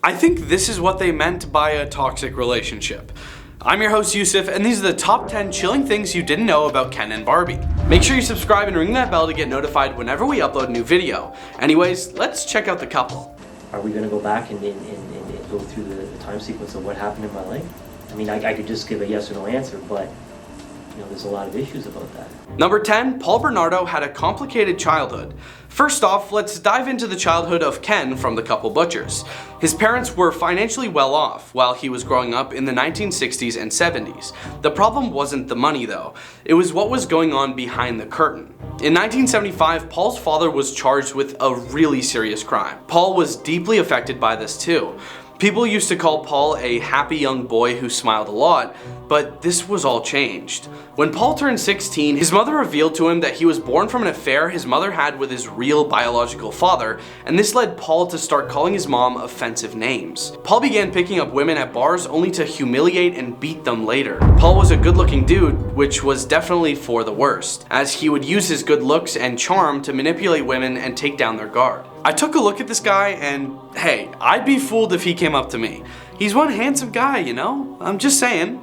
I think this is what they meant by a toxic relationship. I'm your host Yusuf, and these are the top 10 chilling things you didn't know about Ken and Barbie. Make sure you subscribe and ring that bell to get notified whenever we upload a new video. Anyways, let's check out the couple. Are we going to go back and go through the time sequence of what happened in my life? I mean, I could just give a yes or no answer, but there's a lot of issues about that. Number 10, Paul Bernardo had a complicated childhood. First off, let's dive into the childhood of Ken from the couple butchers. His parents were financially well off while he was growing up in the 1960s and 70s. The problem wasn't the money though, it was what was going on behind the curtain. In 1975, Paul's father was charged with a really serious crime. Paul was deeply affected by this too. People used to call Paul a happy young boy who smiled a lot, but this was all changed. When Paul turned 16, his mother revealed to him that he was born from an affair his mother had with his real biological father, and this led Paul to start calling his mom offensive names. Paul began picking up women at bars only to humiliate and beat them later. Paul was a good-looking dude, which was definitely for the worst, as he would use his good looks and charm to manipulate women and take down their guard. I took a look at this guy and hey, I'd be fooled if he came up to me. He's one handsome guy, I'm just saying.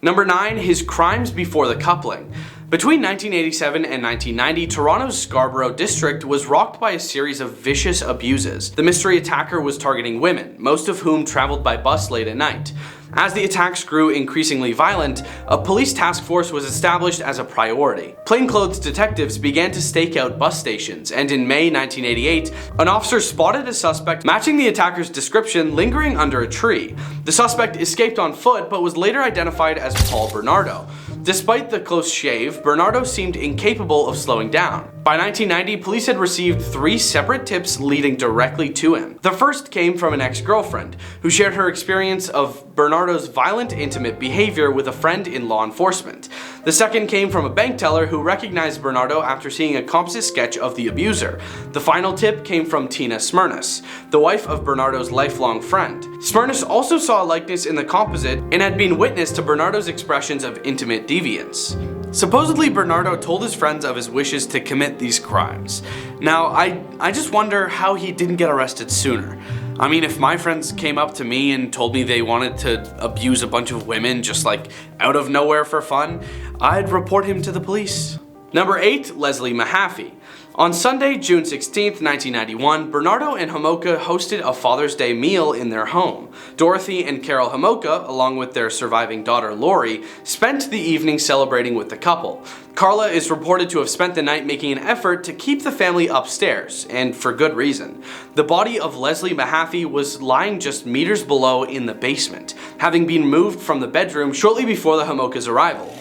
Number 9, his crimes before the coupling. Between 1987 and 1990, Toronto's Scarborough district was rocked by a series of vicious abuses. The mystery attacker was targeting women, most of whom traveled by bus late at night. As the attacks grew increasingly violent, a police task force was established as a priority. Plainclothes detectives began to stake out bus stations, and in May 1988, an officer spotted a suspect matching the attacker's description lingering under a tree. The suspect escaped on foot but was later identified as Paul Bernardo. Despite the close shave, Bernardo seemed incapable of slowing down. By 1990, police had received 3 separate tips leading directly to him. The first came from an ex-girlfriend, who shared her experience of Bernardo's violent, intimate behavior with a friend in law enforcement. The second came from a bank teller who recognized Bernardo after seeing a composite sketch of the abuser. The final tip came from Tina Smyrnus, the wife of Bernardo's lifelong friend. Smyrnus also saw a likeness in the composite and had been witness to Bernardo's expressions of intimate deviance. Supposedly, Bernardo told his friends of his wishes to commit these crimes. Now, I just wonder how he didn't get arrested sooner. I mean, if my friends came up to me and told me they wanted to abuse a bunch of women just like out of nowhere for fun, I'd report him to the police. Number 8, Leslie Mahaffy. On Sunday, June 16, 1991, Bernardo and Homolka hosted a Father's Day meal in their home. Dorothy and Carol Homolka, along with their surviving daughter Lori, spent the evening celebrating with the couple. Carla is reported to have spent the night making an effort to keep the family upstairs, and for good reason. The body of Leslie Mahaffy was lying just meters below in the basement, having been moved from the bedroom shortly before the Homolka's arrival.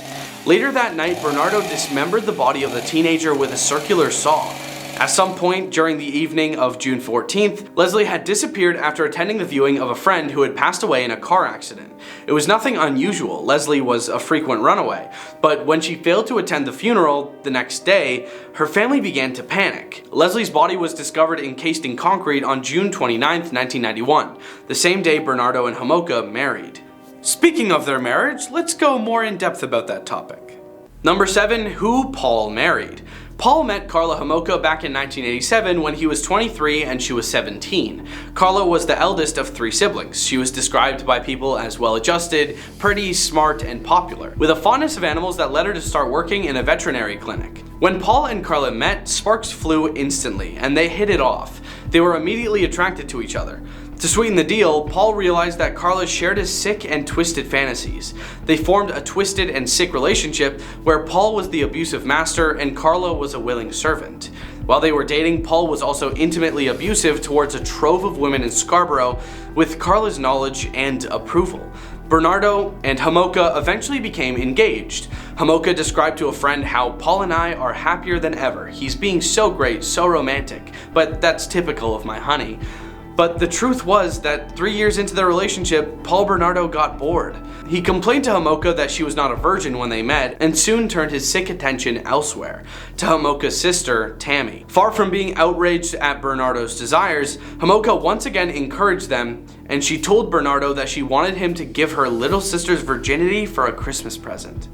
Later that night, Bernardo dismembered the body of the teenager with a circular saw. At some point during the evening of June 14th, Leslie had disappeared after attending the viewing of a friend who had passed away in a car accident. It was nothing unusual, Leslie was a frequent runaway, but when she failed to attend the funeral the next day, her family began to panic. Leslie's body was discovered encased in concrete on June 29th, 1991, the same day Bernardo and Homolka married. Speaking of their marriage, let's go more in depth about that topic. Number 7, who Paul married. Paul met Carla Homolka back in 1987 when he was 23 and she was 17. Carla was the eldest of 3 siblings. She was described by people as well-adjusted, pretty, smart, and popular, with a fondness of animals that led her to start working in a veterinary clinic. When Paul and Carla met, sparks flew instantly, and they hit it off. They were immediately attracted to each other. To sweeten the deal, Paul realized that Carla shared his sick and twisted fantasies. They formed a twisted and sick relationship where Paul was the abusive master and Carla was a willing servant. While they were dating, Paul was also intimately abusive towards a trove of women in Scarborough with Carla's knowledge and approval. Bernardo and Homolka eventually became engaged. Homolka described to a friend how Paul and I are happier than ever. He's being so great, so romantic, but that's typical of my honey. But the truth was that 3 years into their relationship, Paul Bernardo got bored. He complained to Homolka that she was not a virgin when they met, and soon turned his sick attention elsewhere, to Homolka's sister, Tammy. Far from being outraged at Bernardo's desires, Homolka once again encouraged them, and she told Bernardo that she wanted him to give her little sister's virginity for a Christmas present.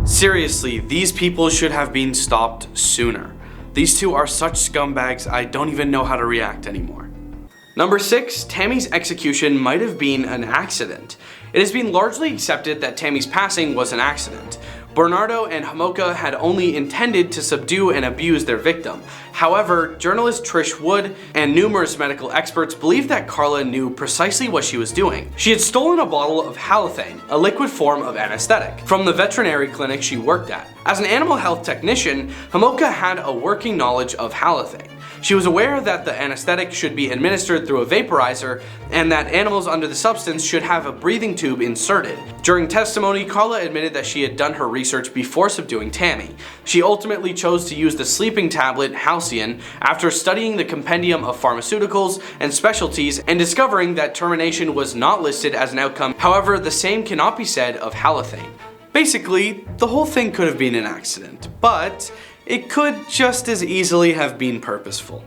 Seriously, these people should have been stopped sooner. These two are such scumbags, I don't even know how to react anymore. Number 6, Tammy's execution might have been an accident. It has been largely accepted that Tammy's passing was an accident. Bernardo and Homolka had only intended to subdue and abuse their victim. However, journalist Trish Wood and numerous medical experts believe that Carla knew precisely what she was doing. She had stolen a bottle of halothane, a liquid form of anesthetic, from the veterinary clinic she worked at. As an animal health technician, Homolka had a working knowledge of halothane. She was aware that the anesthetic should be administered through a vaporizer and that animals under the substance should have a breathing tube inserted. During testimony, Carla admitted that she had done her research before subduing Tammy. She ultimately chose to use the sleeping tablet Halcyon after studying the compendium of pharmaceuticals and specialties and discovering that termination was not listed as an outcome. However, the same cannot be said of halothane. Basically, the whole thing could have been an accident, but it could just as easily have been purposeful.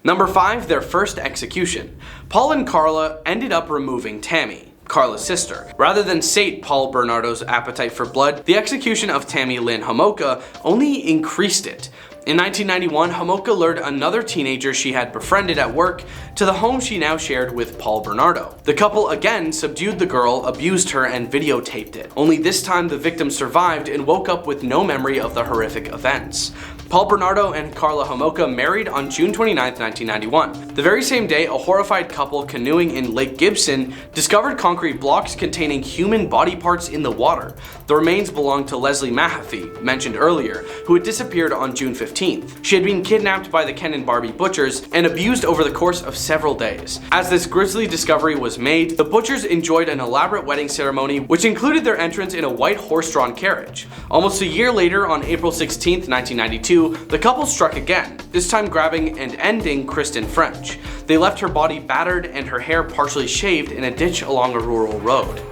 Number 5, their first execution. Paul and Carla ended up removing Tammy, Carla's sister. Rather than sate Paul Bernardo's appetite for blood, the execution of Tammy Lynn Homolka only increased it. In 1991, Homolka lured another teenager she had befriended at work to the home she now shared with Paul Bernardo. The couple again subdued the girl, abused her, and videotaped it. Only this time the victim survived and woke up with no memory of the horrific events. Paul Bernardo and Carla Homolka married on June 29, 1991. The very same day, a horrified couple canoeing in Lake Gibson discovered concrete blocks containing human body parts in the water. The remains belonged to Leslie Mahaffy, mentioned earlier, who had disappeared on June 15th. She had been kidnapped by the Ken and Barbie butchers and abused over the course of several days. As this grisly discovery was made, the butchers enjoyed an elaborate wedding ceremony which included their entrance in a white horse-drawn carriage. Almost a year later, on April 16, 1992, the couple struck again, this time grabbing and ending Kristen French. They left her body battered and her hair partially shaved in a ditch along a rural road.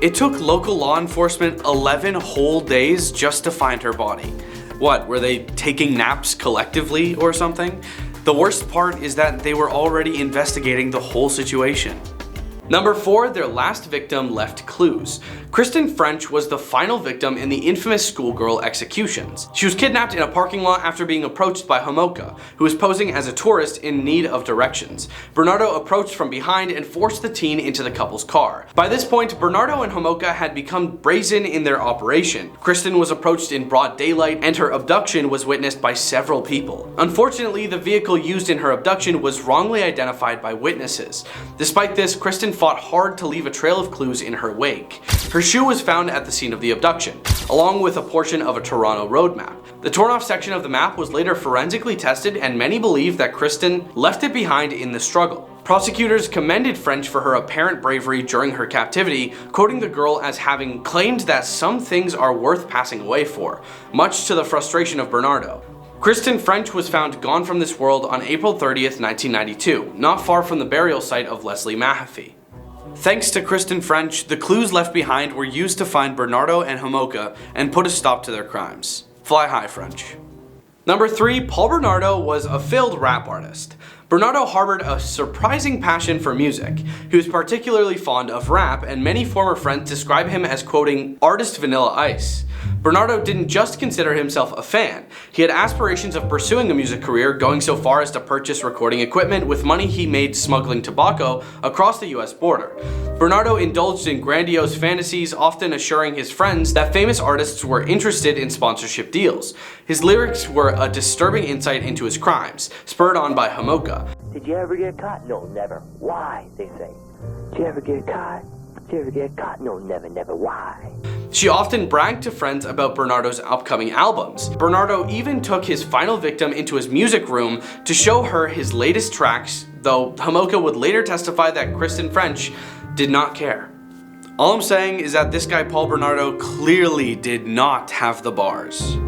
It took local law enforcement 11 whole days just to find her body. What, were they taking naps collectively or something? The worst part is that they were already investigating the whole situation. Number 4, their last victim left clues. Kristen French was the final victim in the infamous schoolgirl executions. She was kidnapped in a parking lot after being approached by Homolka, who was posing as a tourist in need of directions. Bernardo approached from behind and forced the teen into the couple's car. By this point, Bernardo and Homolka had become brazen in their operation. Kristen was approached in broad daylight and her abduction was witnessed by several people. Unfortunately, the vehicle used in her abduction was wrongly identified by witnesses. Despite this, Kristen fought hard to leave a trail of clues in her wake. Her shoe was found at the scene of the abduction, along with a portion of a Toronto road map. The torn off section of the map was later forensically tested and many believe that Kristen left it behind in the struggle. Prosecutors commended French for her apparent bravery during her captivity, quoting the girl as having claimed that some things are worth passing away for, much to the frustration of Bernardo. Kristen French was found gone from this world on April 30th, 1992, not far from the burial site of Leslie Mahaffy. Thanks to Kristen French, the clues left behind were used to find Bernardo and Homolka and put a stop to their crimes. Fly high, French. Number 3, Paul Bernardo was a failed rap artist. Bernardo harbored a surprising passion for music. He was particularly fond of rap, and many former friends describe him as quoting, "artist Vanilla Ice." Bernardo didn't just consider himself a fan. He had aspirations of pursuing a music career, going so far as to purchase recording equipment with money he made smuggling tobacco across the US border. Bernardo indulged in grandiose fantasies, often assuring his friends that famous artists were interested in sponsorship deals. His lyrics were a disturbing insight into his crimes, spurred on by Homolka. Did you ever get caught? No, never. Why? They say. Did you ever get caught? Did you ever get caught? No, never, never. Why? She often bragged to friends about Bernardo's upcoming albums. Bernardo even took his final victim into his music room to show her his latest tracks, though Homolka would later testify that Kristen French did not care. All I'm saying is that this guy Paul Bernardo clearly did not have the bars.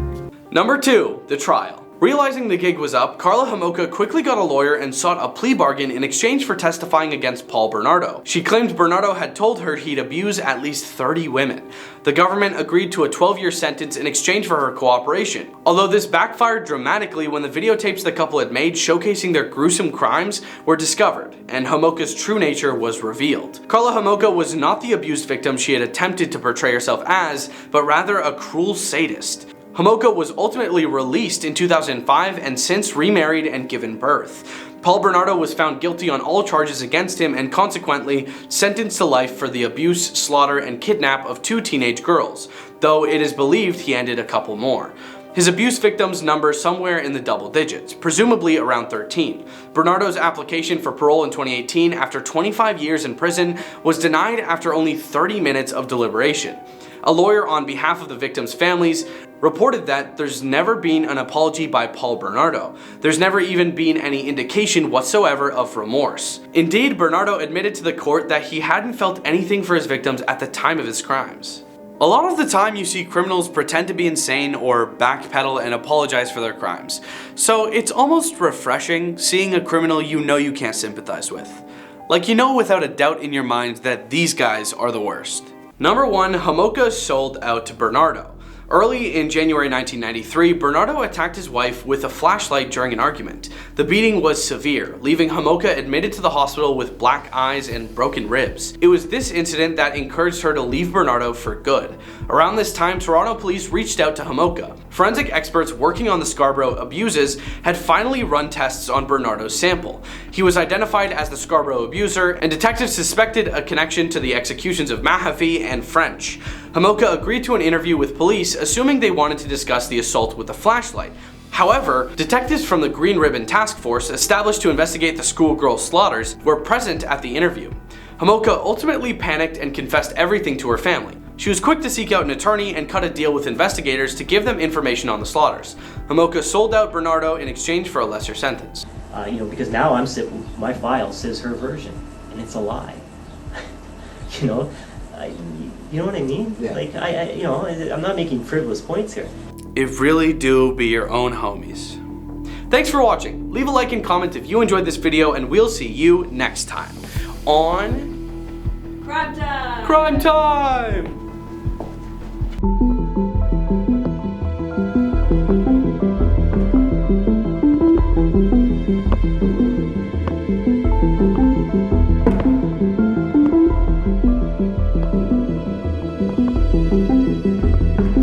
Number 2, the trial. Realizing the gig was up, Carla Homolka quickly got a lawyer and sought a plea bargain in exchange for testifying against Paul Bernardo. She claimed Bernardo had told her he'd abused at least 30 women. The government agreed to a 12-year sentence in exchange for her cooperation. Although this backfired dramatically when the videotapes the couple had made showcasing their gruesome crimes were discovered, and Homolka's true nature was revealed. Carla Homolka was not the abused victim she had attempted to portray herself as, but rather a cruel sadist. Homolka was ultimately released in 2005 and since remarried and given birth. Paul Bernardo was found guilty on all charges against him and consequently sentenced to life for the abuse, slaughter, and kidnap of 2 teenage girls, though it is believed he ended a couple more. His abuse victims number somewhere in the double digits, presumably around 13. Bernardo's application for parole in 2018 after 25 years in prison was denied after only 30 minutes of deliberation. A lawyer on behalf of the victims' families reported that there's never been an apology by Paul Bernardo. There's never even been any indication whatsoever of remorse. Indeed, Bernardo admitted to the court that he hadn't felt anything for his victims at the time of his crimes. A lot of the time you see criminals pretend to be insane or backpedal and apologize for their crimes. So it's almost refreshing seeing a criminal you know you can't sympathize with. Like, you know without a doubt in your mind that these guys are the worst. Number 1, Homolka sold out to Bernardo. Early in January 1993, Bernardo attacked his wife with a flashlight during an argument. The beating was severe, leaving Homolka admitted to the hospital with black eyes and broken ribs. It was this incident that encouraged her to leave Bernardo for good. Around this time, Toronto police reached out to Homolka. Forensic experts working on the Scarborough abuses had finally run tests on Bernardo's sample. He was identified as the Scarborough abuser, and detectives suspected a connection to the executions of Mahaffy and French. Homolka agreed to an interview with police, assuming they wanted to discuss the assault with a flashlight. However, detectives from the Green Ribbon Task Force, established to investigate the schoolgirl slaughters, were present at the interview. Homolka ultimately panicked and confessed everything to her family. She was quick to seek out an attorney and cut a deal with investigators to give them information on the slaughters. Homolka sold out Bernardo in exchange for a lesser sentence. Because now my file says her version, and it's a lie. You know what I mean? Yeah. Like, I'm not making frivolous points here. It really do be your own homies. Thanks for watching. Leave a like and comment if you enjoyed this video, and we'll see you next time on Crime time! Crime Time!